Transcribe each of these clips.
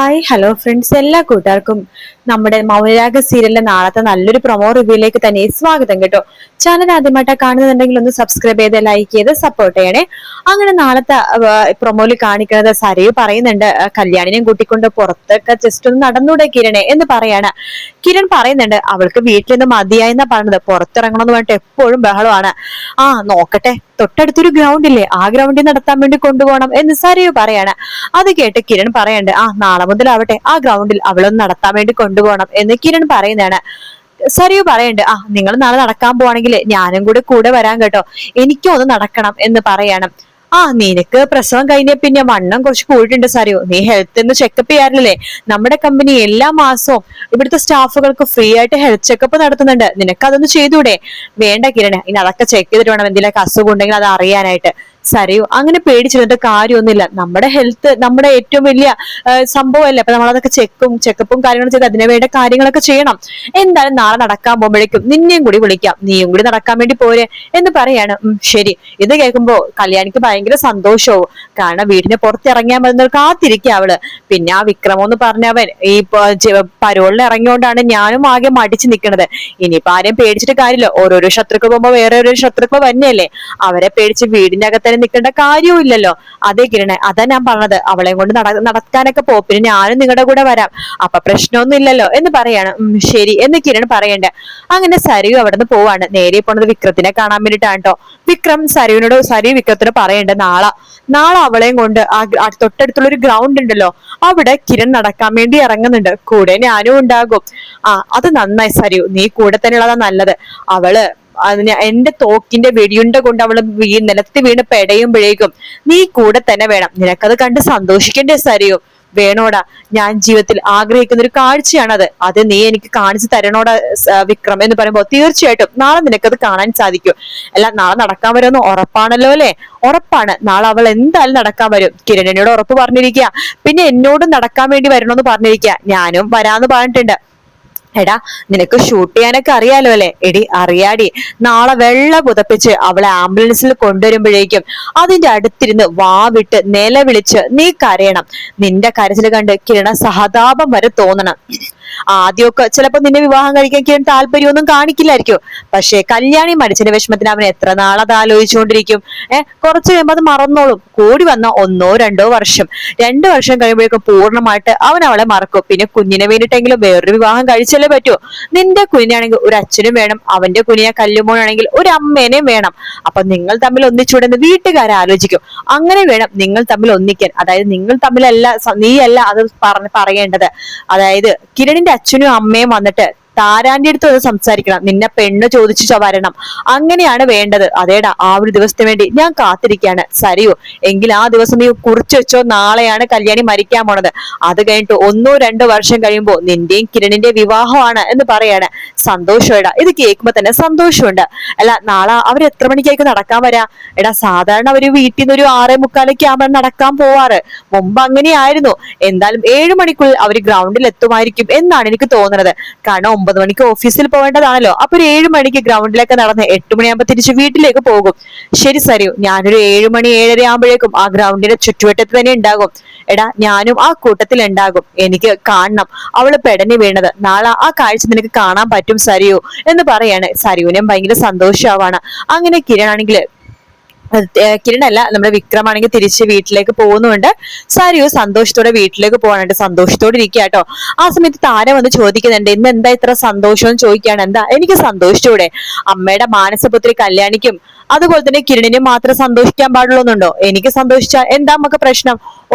Hi hello friends, എല്ലാ കൂട്ടുകാർക്കും നമ്മുടെ മൗനരാഗ സീരിയലിന്റെ നാളത്തെ നല്ലൊരു പ്രൊമോ റിവ്യൂയിലേക്ക് തന്നെ സ്വാഗതം കേട്ടോ. ചാനൽ ആദ്യമായിട്ട് കാണുന്നുണ്ടെങ്കിൽ ഒന്ന് സബ്സ്ക്രൈബ് ചെയ്ത് ലൈക്ക് ചെയ്ത് സപ്പോർട്ട് ചെയ്യണേ. അങ്ങനെ നാളത്തെ പ്രൊമോയിൽ കാണിക്കുന്നത് സരയു പറയുന്നുണ്ട്, കല്യാണിനെയും കൂട്ടിക്കൊണ്ട് പുറത്തൊക്കെ ജസ്റ്റ് ഒന്ന് നടന്നൂടെ കിരണേ എന്ന് പറയാണ്. കിരൺ പറയുന്നുണ്ട് അവൾക്ക് വീട്ടിൽ നിന്ന് മതിയായെന്നാ പറഞ്ഞത്, പുറത്തിറങ്ങണമെന്ന് പറഞ്ഞിട്ട് എപ്പോഴും ബഹളമാണ്. നോക്കട്ടെ, തൊട്ടടുത്തൊരു ഗ്രൗണ്ട് ഇല്ലേ, ആ ഗ്രൗണ്ടിൽ നടത്താൻ വേണ്ടി കൊണ്ടുപോകണം എന്ന് സരയു പറയാണ്. അത് കേട്ട് കിരൺ പറയണ്ട്, നാളെ മുതലാവട്ടെ ആ ഗ്രൗണ്ടിൽ അവളൊന്ന് നടത്താൻ വേണ്ടി കൊണ്ടുപോകണം എന്ന് കിരൺ പറയുന്നതാണ്. സരയു പറയണ്ട്, നിങ്ങൾ നാളെ നടക്കാൻ പോവാണെങ്കിൽ ഞാനും കൂടെ വരാൻ കേട്ടോ, എനിക്കും ഒന്ന് നടക്കണം എന്ന് പറയണം. നിനക്ക് പ്രസവം കഴിഞ്ഞ പിന്നെ വണ്ണം കുറച്ച് കൂടിയിട്ടുണ്ട് സരയു, നീ ഹെൽത്ത് ചെക്കപ്പ് ചെയ്യാറില്ലേ? നമ്മുടെ കമ്പനി എല്ലാ മാസവും ഇവിടുത്തെ സ്റ്റാഫുകൾക്ക് ഫ്രീ ആയിട്ട് ഹെൽത്ത് ചെക്കപ്പ് നടത്തുന്നുണ്ട്, നിനക്ക് അതൊന്ന് ചെയ്തൂടെ? വേണ്ട കിരണ, ഇനി അതൊക്കെ ചെക്ക് ചെയ്തിട്ട് വേണം എന്തെങ്കിലുമൊക്കെ അസുഖം ഉണ്ടെങ്കിൽ അത് അറിയാനായിട്ട്. സരയു അങ്ങനെ പേടിച്ചിരുന്നിട്ട് കാര്യമൊന്നുമില്ല, നമ്മുടെ ഹെൽത്ത് നമ്മുടെ ഏറ്റവും വലിയ സംഭവമല്ലേ, അപ്പൊ നമ്മളതൊക്കെ ചെക്കപ്പും കാര്യങ്ങളും ചെയ്ത് അതിനു വേണ്ട കാര്യങ്ങളൊക്കെ ചെയ്യണം. എന്തായാലും നാളെ നടക്കാൻ പോകുമ്പോഴേക്കും നിന്നെയും കൂടി വിളിക്കാം, നീയും കൂടി നടക്കാൻ വേണ്ടി പോരെ എന്ന് പറയാണ്. ശരി. ഇത് കേൾക്കുമ്പോ കല്യാണിക്ക് ഭയങ്കര സന്തോഷവും, കാരണം വീടിന് പുറത്തിറങ്ങിയാൽ മതി കാത്തിരിക്കുക അവള്. പിന്നെ ആ വിക്രമം എന്ന് പറഞ്ഞവൻ ഈ പരോളിൽ ഇറങ്ങിയോണ്ടാണ് ഞാനും ആകെ മടിച്ചു നിൽക്കുന്നത്. ഇനിയിപ്പോ ആരെയും പേടിച്ചിട്ട് കാര്യമില്ല, ഓരോരോ ശത്രുക്കൾ പോകുമ്പോ വേറെ ഓരോ ശത്രുക്കൾ തന്നെയല്ലേ, അവരെ പേടിച്ച് വീടിന്റെ അകത്ത് നിൽക്കേണ്ട കാര്യവും ഇല്ലല്ലോ. അതേ കിരണേ, അതാ ഞാൻ പറഞ്ഞത്, അവളെയും കൊണ്ട് നടക്കാനൊക്കെ പോ, പിന്നെ ഞാനും നിങ്ങളുടെ കൂടെ വരാം, അപ്പൊ പ്രശ്നമൊന്നും ഇല്ലല്ലോ എന്ന് പറയാണ്. ശരി എന്ന് കിരൺ പറയണ്ടേ. അങ്ങനെ സരയു അവിടെ നിന്ന് പോവാണ്. നേരെ പോണത് വിക്രത്തിനെ കാണാൻ വേണ്ടിട്ടാണ് കേട്ടോ. സരയു വിക്രത്തിന് പറയണ്ട്, നാളെ അവളെയും കൊണ്ട് ആ തൊട്ടടുത്തുള്ള ഒരു ഗ്രൗണ്ട് ഉണ്ടല്ലോ, അവിടെ കിരൺ നടക്കാൻ വേണ്ടി ഇറങ്ങുന്നുണ്ട്, കൂടെ ഞാനും ഉണ്ടാകും. അത് നന്നായി സരയു, നീ കൂടെ തന്നെ ഉള്ളതാ നല്ലത്. അവള് എന്റെ തോക്കിന്റെ വെടിയുണ്ട കൊണ്ട് അവള് നിലത്ത് വീണ് പെടയുമ്പോഴേക്കും നീ കൂടെ തന്നെ വേണം, നിനക്കത് കണ്ട് സന്തോഷിക്കേണ്ടേ സരയു? വേണോടാ, ഞാൻ ജീവിതത്തിൽ ആഗ്രഹിക്കുന്ന ഒരു കാഴ്ചയാണത്, അത് നീ എനിക്ക് കാണിച്ചു തരണോടാ വിക്രം എന്ന് പറയുമ്പോ തീർച്ചയായിട്ടും നാളെ നിനക്കത് കാണാൻ സാധിക്കും. അല്ല, നാളെ നടക്കാൻ വരുമെന്ന് ഉറപ്പാണല്ലോ അല്ലെ? ഉറപ്പാണ്, നാളെ അവൾ എന്തായാലും നടക്കാൻ വരും. കിരണിനോട് ഉറപ്പ് പറഞ്ഞിരിക്കുക, പിന്നെ എന്നോടും നടക്കാൻ വേണ്ടി വരണമെന്ന് പറഞ്ഞിരിക്കുക, ഞാനും വരാന്ന് പറഞ്ഞിട്ടുണ്ട്. എടാ, നിനക്ക് ഷൂട്ട് ചെയ്യാനൊക്കെ അറിയാലോ അല്ലെ? എടി അറിയാടി, നാളെ വെള്ള പുതപ്പിച്ച് അവളെ ആംബുലൻസിൽ കൊണ്ടുവരുമ്പോഴേക്കും അതിന്റെ അടുത്തിരുന്ന് വാവിട്ട് നിലവിളിച്ച് നീ കരയണം. നിന്റെ കരച്ചിൽ കണ്ട് കിരണ സഹതാപം വരെ തോന്നണം. ആദ്യമൊക്കെ ചിലപ്പോ നിന്നെ വിവാഹം കഴിക്കാൻ കിരൺ താല്പര്യമൊന്നും കാണിക്കില്ലായിരിക്കും, പക്ഷെ കല്യാണി മരിച്ചതിന്റെ വിഷമത്തിന് അവൻ എത്ര നാളത് ആലോചിച്ചുകൊണ്ടിരിക്കും. കുറച്ചു കഴിയുമ്പോൾ അത് മറന്നോളും. കൂടി വന്ന 1-2 വർഷം, 2 വർഷം കഴിയുമ്പോഴേക്കും പൂർണ്ണമായിട്ട് അവൻ അവളെ മറക്കും. പിന്നെ കുഞ്ഞിനെ വേണ്ടിട്ടെങ്കിലും വേറൊരു വിവാഹം കഴിച്ചല്ലേ പറ്റൂ. നിന്റെ കുഞ്ഞിനാണെങ്കിൽ ഒരു അച്ഛനും വേണം, അവന്റെ കുഞ്ഞിനെ കല്ലുമോനാണെങ്കിൽ ഒരു അമ്മേനെയും വേണം. അപ്പൊ നിങ്ങൾ തമ്മിൽ ഒന്നിച്ചൂടെന്ന് വീട്ടുകാരെ ആലോചിക്കും. അങ്ങനെ വേണം നിങ്ങൾ തമ്മിൽ ഒന്നിക്കാൻ. അതായത് നിങ്ങൾ തമ്മിലല്ല, നീയല്ല അത് പറയേണ്ടത്. അതായത് കിരണിന്റെ അച്ഛനും അമ്മയും വന്നിട്ട് താരാന്റെ അടുത്ത് വന്ന് സംസാരിക്കണം, നിന്നെ പെണ്ണ് ചോദിച്ചു വരണം, അങ്ങനെയാണ് വേണ്ടത്. അതേടാ, ആ ഒരു ദിവസത്തിന് വേണ്ടി ഞാൻ കാത്തിരിക്കുകയാണ് സരയു. എങ്കിൽ ആ ദിവസം നീ കുറിച്ചു വെച്ചോ, നാളെയാണ് കല്യാണി മരിക്കാൻ പോണത്. അത് കഴിഞ്ഞിട്ട് 1-2 വർഷം കഴിയുമ്പോ നിന്റെയും കിരണിന്റെ വിവാഹമാണ് എന്ന് പറയാണ്. സന്തോഷമായിടാ, ഇത് കേൾക്കുമ്പോ തന്നെ സന്തോഷമുണ്ട്. അല്ല, നാളെ അവർ എത്ര മണിക്കായിരിക്കും നടക്കാൻ വരാ? എടാ, സാധാരണ അവര് വീട്ടിൽ നിന്ന് ഒരു 6:45 ആകുമ്പോൾ നടക്കാൻ പോവാറ്, മുമ്പ് അങ്ങനെയായിരുന്നു. എന്തായാലും 7 മണിക്കുള്ളിൽ അവര് ഗ്രൗണ്ടിൽ എത്തുമായിരിക്കും എന്നാണ് എനിക്ക് തോന്നുന്നത്. കാരണം 9 മണിക്ക് ഓഫീസിൽ പോകേണ്ടതാണല്ലോ, അപ്പൊ ഒരു 7 മണിക്ക് ഗ്രൗണ്ടിലേക്ക് നടന്ന് 8 മണിയാകുമ്പോ തിരിച്ച് വീട്ടിലേക്ക് പോകും. ശരി സരയു, ഞാനൊരു 7 മണി 7:30 ആകുമ്പോഴേക്കും ആ ഗ്രൗണ്ടിന്റെ ചുറ്റുവട്ടത്ത് തന്നെ ഉണ്ടാകും. എടാ, ഞാനും ആ കൂട്ടത്തിൽ ഉണ്ടാകും, എനിക്ക് കാണണം അവള് പെടഞ്ഞു വീണത്. നാളെ ആ കാഴ്ച നിനക്ക് കാണാൻ പറ്റും സരയു എന്ന് പറയാണ്. സരയുവിനും ഭയങ്കര സന്തോഷമാവാണ്. അങ്ങനെ കിരണാണെങ്കിൽ കിരണല്ല, നമ്മുടെ വിക്രമാണെങ്കിൽ തിരിച്ച് വീട്ടിലേക്ക് പോകുന്നുണ്ട്. സരയു സന്തോഷത്തോടെ വീട്ടിലേക്ക് പോകാനുണ്ട്, സന്തോഷത്തോടെ ഇരിക്കുക കേട്ടോ. ആ സമയത്ത് താര വന്ന് ചോദിക്കുന്നുണ്ട്, ഇന്ന് എന്താ ഇത്ര സന്തോഷം എന്ന് ചോദിക്കുകയാണ്. എന്താ, എനിക്ക് സന്തോഷിച്ചൂടെ? അമ്മയുടെ മാനസപുത്രി കല്യാണിക്കും അതുപോലെ തന്നെ കിരണിനും മാത്രം സന്തോഷിക്കാൻ പാടുള്ളൂന്നുണ്ടോ? എനിക്ക് സന്തോഷിച്ചാൽ എന്താ അമ്മക്ക് പ്രശ്നം?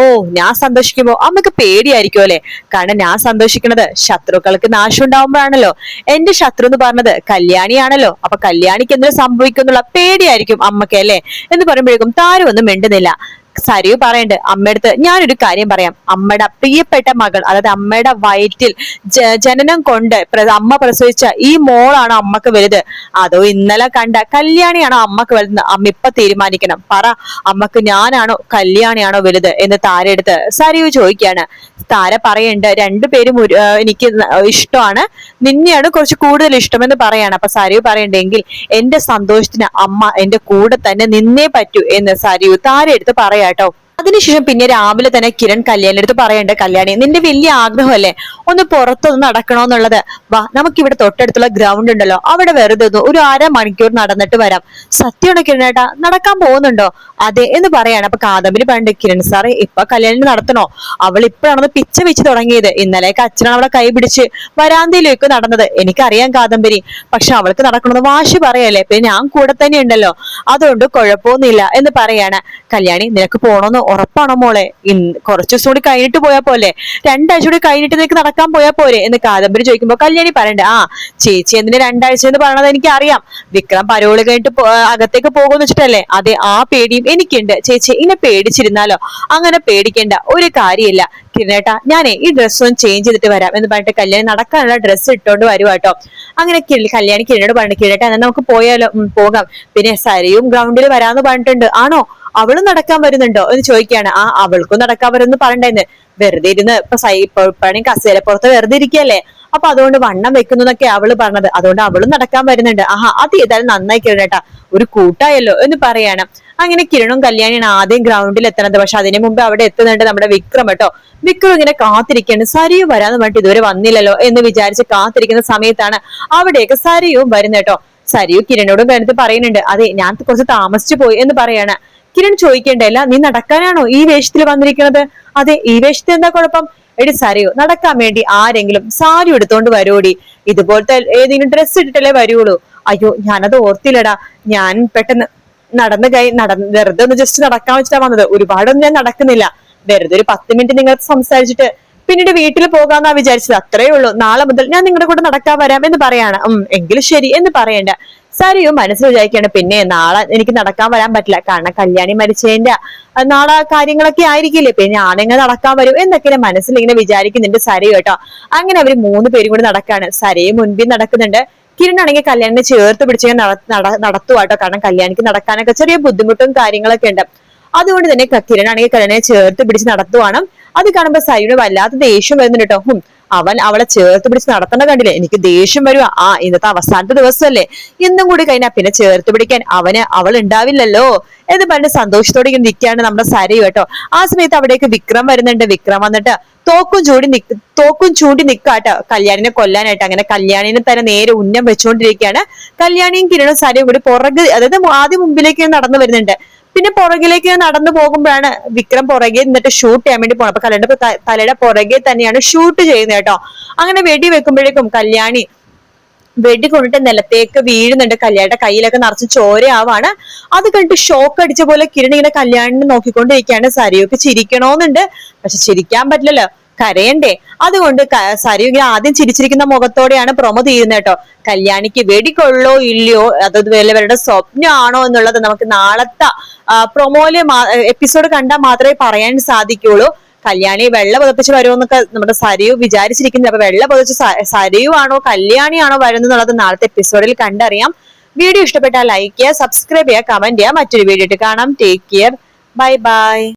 ഞാൻ സന്തോഷിക്കുമ്പോ അമ്മക്ക് പേടിയായിരിക്കും അല്ലെ? കാരണം ഞാൻ സന്തോഷിക്കുന്നത് ശത്രുക്കൾക്ക് നാശം ഉണ്ടാവുമ്പോഴാണല്ലോ. എന്റെ ശത്രു എന്ന് പറഞ്ഞത് കല്യാണിയാണല്ലോ, അപ്പൊ കല്യാണിക്ക് എന്തെങ്കിലും സംഭവിക്കുന്നുള്ള പേടിയായിരിക്കും അമ്മക്ക് അല്ലെ എന്ന് പറയുമ്പോഴേക്കും താരം ഒന്നും മിണ്ടുന്നില്ല. സരയു പറയണ്ട്, അമ്മയടുത്ത് ഞാനൊരു കാര്യം പറയാം. അമ്മയുടെ പ്രിയപ്പെട്ട മകൾ, അതായത് അമ്മയുടെ വയറ്റിൽ ജനനം കൊണ്ട് അമ്മ പ്രസവിച്ച ഈ മോളാണോ അമ്മക്ക് വലുത്, അതോ ഇന്നലെ കണ്ട കല്യാണിയാണോ അമ്മക്ക് വലുത്? അമ്മ ഇപ്പൊ തീരുമാനിക്കണം. പറ, അമ്മക്ക് ഞാനാണോ കല്യാണിയാണോ വലുത് എന്ന് താരെടുത്ത് സരയു ചോദിക്കാണ്. താര പറയണ്ട്, രണ്ടുപേരും എനിക്ക് ഇഷ്ടമാണ്, നിന്നെയാണ് കുറച്ച് കൂടുതൽ ഇഷ്ടമെന്ന് പറയാണ്. അപ്പൊ സരയു പറയണ്ടെങ്കിൽ എന്റെ സന്തോഷത്തിന് അമ്മ എന്റെ കൂടെ തന്നെ നിന്നേ പറ്റൂ എന്ന് സരയു താരെടുത്ത് പറയാട്ടോ. അതിനുശേഷം പിന്നെ രാവിലെ തന്നെ കിരൺ കല്യാണിന്റെ അടുത്ത് പറയണ്ട്, കല്യാണി നിന്റെ വലിയ ആഗ്രഹമല്ലേ ഒന്ന് പുറത്തൊന്ന് നടക്കണോന്നുള്ളത്, വാ നമുക്ക് ഇവിടെ തൊട്ടടുത്തുള്ള ഗ്രൗണ്ട് ഉണ്ടല്ലോ അവിടെ വെറുതെ ഒരു അരമണിക്കൂർ നടന്നിട്ട് വരാം. സത്യമാണ് കിരണേട്ടാ, നടക്കാൻ പോകുന്നുണ്ടോ? അതെ എന്ന് പറയാണ്. അപ്പൊ കാദംബരി പറയണ്ട്, കിരൺ സാറേ ഇപ്പൊ കല്യാണി നടത്തണോ? അവൾ ഇപ്പോഴാണ് പിച്ച വെച്ച് തുടങ്ങിയത്. ഇന്നലേക്ക് അച്ഛനാണ് അവളെ കൈ പിടിച്ച് വരാന്തയിലേക്ക് നടന്നത്. എനിക്കറിയാം കാദംബരി, പക്ഷെ അവൾക്ക് നടക്കണമെന്ന് വാശി പറയല്ലേ, പിന്നെ ഞാൻ കൂടെ തന്നെ ഉണ്ടല്ലോ, അതുകൊണ്ട് കുഴപ്പമൊന്നുമില്ല എന്ന് പറയാണ്. കല്യാണി നിനക്ക് പോണോന്ന് ഉറപ്പാണോ മോളെ? കുറച്ചു ദിവസം കൂടി കഴിഞ്ഞിട്ട് പോയാ പോലെ, 2 ആഴ്ച കൂടി കഴിഞ്ഞിട്ട് നിനക്ക് നടക്കാൻ പോയാ പോരെ എന്ന് കാദംബരി ചോദിക്കുമ്പോ കല്യാണി പറയണ്ട, ആ ചേച്ചി എന്തിന് 2 ആഴ്ച എന്ന് പറയണത് എനിക്ക് അറിയാം. വിക്രം പരോള് കഴിഞ്ഞിട്ട് അകത്തേക്ക് പോകുമെന്ന് വെച്ചിട്ടല്ലേ? അതെ, ആ പേടിയും എനിക്കുണ്ട് ചേച്ചി. ഇങ്ങനെ പേടിച്ചിരുന്നാലോ? അങ്ങനെ പേടിക്കേണ്ട ഒരു കാര്യമില്ല കിരണേട്ടാ, ഞാനേ ഈ ഡ്രസ്സ് ഒന്ന് ചേഞ്ച് ചെയ്തിട്ട് വരാം എന്ന് പറഞ്ഞിട്ട് കല്യാണി നടക്കാനുള്ള ഡ്രസ്സ് ഇട്ടോണ്ട് വരുവാട്ടോ. അങ്ങനെ കല്യാണി കിരണോട് പറഞ്ഞു, കിരണേട്ടാ എന്നാൽ നമുക്ക് പോയാലോ? പോകാം. പിന്നെ സരയും ഗ്രൗണ്ടിൽ വരാന്ന് പറഞ്ഞിട്ടുണ്ട്. ആണോ? അവളും നടക്കാൻ വരുന്നുണ്ടോ എന്ന് ചോദിക്കുകയാണ്. ആ അവൾക്കും നടക്കാൻ വരുമെന്ന് പറയണ്ടെന്ന്. വെറുതെ ഇരുന്ന് ഇപ്പൊ കസേരപ്പുറത്ത് വെറുതെ ഇരിക്കല്ലേ, അപ്പൊ അതുകൊണ്ട് വണ്ണം വെക്കുന്നു എന്നൊക്കെ അവള് പറഞ്ഞത്. അതുകൊണ്ട് അവളും നടക്കാൻ വരുന്നുണ്ട്. ആഹാ, അത് ഏതായാലും നന്നായി കിരണേട്ടാ, ഒരു കൂട്ടായല്ലോ എന്ന് പറയാണ്. അങ്ങനെ കിരണും കല്യാണിയാണ് ആദ്യം ഗ്രൗണ്ടിൽ എത്തുന്നത്. പക്ഷെ അതിനു മുമ്പ് അവിടെ എത്തുന്നുണ്ട് നമ്മുടെ വിക്രം കേട്ടോ. വിക്രം ഇങ്ങനെ കാത്തിരിക്കുകയാണ്, സരിയും വരാന്ന് പറഞ്ഞിട്ട് ഇതുവരെ വന്നില്ലല്ലോ എന്ന് വിചാരിച്ച് കാത്തിരിക്കുന്ന സമയത്താണ് അവിടേക്ക് സരിയും വരുന്നത് കേട്ടോ. സരിയു കിരണോടും കഴിഞ്ഞിട്ട് പറയുന്നുണ്ട്, അതെ ഞാൻ കുറച്ച് താമസിച്ചു പോയി എന്ന് പറയാണ്. കിരൺ ചോദിക്കേണ്ടല്ല, നീ നടക്കാനാണോ ഈ വേഷത്തിൽ വന്നിരിക്കുന്നത്? അതെ, ഈ വേഷത്തിൽ എന്താ കുഴപ്പം? എടി സരയോ, നടക്കാൻ വേണ്ടി ആരെങ്കിലും സാരി എടുത്തോണ്ട് വരോടി? ഇതുപോലത്തെ ഏതെങ്കിലും ഡ്രസ്സ് ഇട്ടിട്ടല്ലേ വരുള്ളൂ? അയ്യോ ഞാനത് ഓർത്തില്ലടാ, ഞാൻ പെട്ടെന്ന് വെറുതെ ഒന്ന് ജസ്റ്റ് നടക്കാൻ വെച്ചിട്ടാ വന്നത്. ഒരുപാടൊന്നും ഞാൻ നടക്കുന്നില്ല, വെറുതെ ഒരു 10 മിനിറ്റ് നിങ്ങൾ സംസാരിച്ചിട്ട് പിന്നീട് വീട്ടിൽ പോകാന്നാ വിചാരിച്ചത്. അത്രേ ഉള്ളൂ. നാളെ മുതൽ ഞാൻ നിങ്ങളുടെ കൂടെ നടക്കാൻ വരാം എന്ന് പറയാണ്. എങ്കിലും ശരി എന്ന് പറയണ്ട. സരിയും മനസ്സിൽ വിചാരിക്കുകയാണ്, പിന്നെ നാളെ എനിക്ക് നടക്കാൻ വരാൻ പറ്റില്ല, കാരണം കല്യാണി മരിച്ചതിന്റെ നാളെ കാര്യങ്ങളൊക്കെ ആയിരിക്കില്ലേ, പിന്നെ ഞാനെങ്ങനെ നടക്കാൻ വരും എന്നൊക്കെ മനസ്സിൽ ഇങ്ങനെ വിചാരിക്കുന്നുണ്ട് സരയു കേട്ടോ. അങ്ങനെ അവര് 3 പേരും കൂടി നടക്കാണ്. സരയും മുൻപിൽ നടക്കുന്നുണ്ട്. കിരണാണെങ്കിൽ കല്യാണിനെ ചേർത്ത് പിടിച്ച് നടത്തുവാട്ടോ, കാരണം കല്യാണിക്ക് നടക്കാനൊക്കെ ചെറിയ ബുദ്ധിമുട്ടും കാര്യങ്ങളൊക്കെ ഉണ്ട്. അതുകൊണ്ട് തന്നെ കിരണാണെങ്കിൽ കല്യാണിനെ ചേർത്ത് പിടിച്ച് നടത്തുവാണ്. അത് കാണുമ്പോ സരിയുടെ വല്ലാത്ത ദേഷ്യം വരുന്നുണ്ട് കേട്ടോ. അവൻ അവളെ ചേർത്ത് പിടിച്ച് നടത്തണ കണ്ടില്ലേ, എനിക്ക് ദേഷ്യം വരുവാ. ആ ഇന്നത്തെ അവസാനത്തെ ദിവസമല്ലേ, ഇന്നും കൂടി കഴിഞ്ഞാൽ പിന്നെ ചേർത്ത് പിടിക്കാൻ അവൾ ഉണ്ടാവില്ലല്ലോ എന്ന് പറഞ്ഞ് സന്തോഷത്തോടെ ഇങ്ങനെ നിൽക്കുകയാണ് നമ്മുടെ സരയു കേട്ടോ. ആ സമയത്ത് അവിടേക്ക് വിക്രം വരുന്നുണ്ട്. വിക്രം വന്നിട്ട് തോക്കും ചൂണ്ടി നിക്കാട്ടോ കല്യാണിനെ കൊല്ലാനായിട്ട്. അങ്ങനെ കല്യാണിനെ തന്നെ നേരെ ഉന്നം വെച്ചുകൊണ്ടിരിക്കുകയാണ്. കല്യാണിയും കിരണും സരയും കൂടി പുറകെ, അതായത് ആദ്യം മുമ്പിലേക്ക് നടന്നു വരുന്നുണ്ട്. പിന്നെ പുറകിലേക്ക് നടന്നു പോകുമ്പോഴാണ് വിക്രം പുറകെ നിന്നിട്ട് ഷൂട്ട് ചെയ്യാൻ വേണ്ടി പോകണം. അപ്പൊ കല്യാണിന്റെ തലയുടെ പുറകെ തന്നെയാണ് ഷൂട്ട് ചെയ്യുന്നത് കേട്ടോ. അങ്ങനെ വെടി വെക്കുമ്പോഴേക്കും കല്യാണി വെടി കൊണ്ടിട്ട് നിലത്തേക്ക് വീഴുന്നുണ്ട്. കല്യാണിയുടെ കയ്യിലൊക്കെ നിറച്ച് ചോരയാവാണ്. അത് കണ്ടിട്ട് ഷോക്ക് അടിച്ച പോലെ കിരൺ ഇങ്ങനെ കല്യാണിനെ നോക്കിക്കൊണ്ടിരിക്കുകയാണ്. സരിയൊക്കെ ചിരിക്കണോന്നുണ്ട്, പക്ഷെ ചിരിക്കാൻ പറ്റില്ലല്ലോ, കരയണ്ടേ. അതുകൊണ്ട് സരയു ഇങ്ങനെ ആദ്യം ചിരിച്ചിരിക്കുന്ന മുഖത്തോടെയാണ് പ്രൊമോ തീരുന്നത് കേട്ടോ. കല്യാണിക്ക് വെടികൊള്ളോ ഇല്ലയോ, അതുപോലെ ഇവരുടെ സ്വപ്നമാണോ എന്നുള്ളത് നമുക്ക് നാളത്തെ പ്രൊമോയില് എപ്പിസോഡ് കണ്ടാൽ മാത്രമേ പറയാൻ സാധിക്കുള്ളൂ. കല്യാണി വെള്ള പുതപ്പിച്ച് വരുമെന്നൊക്കെ നമ്മുടെ സരയു വിചാരിച്ചിരിക്കുന്നത്. അപ്പൊ വെള്ള പുതച്ച് സരയു ആണോ കല്യാണിയാണോ വരുന്നത് എന്നുള്ളത് നാളത്തെ എപ്പിസോഡിൽ കണ്ടറിയാം. വീഡിയോ ഇഷ്ടപ്പെട്ടാൽ ലൈക്ക് ചെയ്യുക, സബ്സ്ക്രൈബ് ചെയ്യുക, കമന്റ് ചെയ്യുക. മറ്റൊരു വീഡിയോ ആയിട്ട് കാണാം. Take care, bye bye.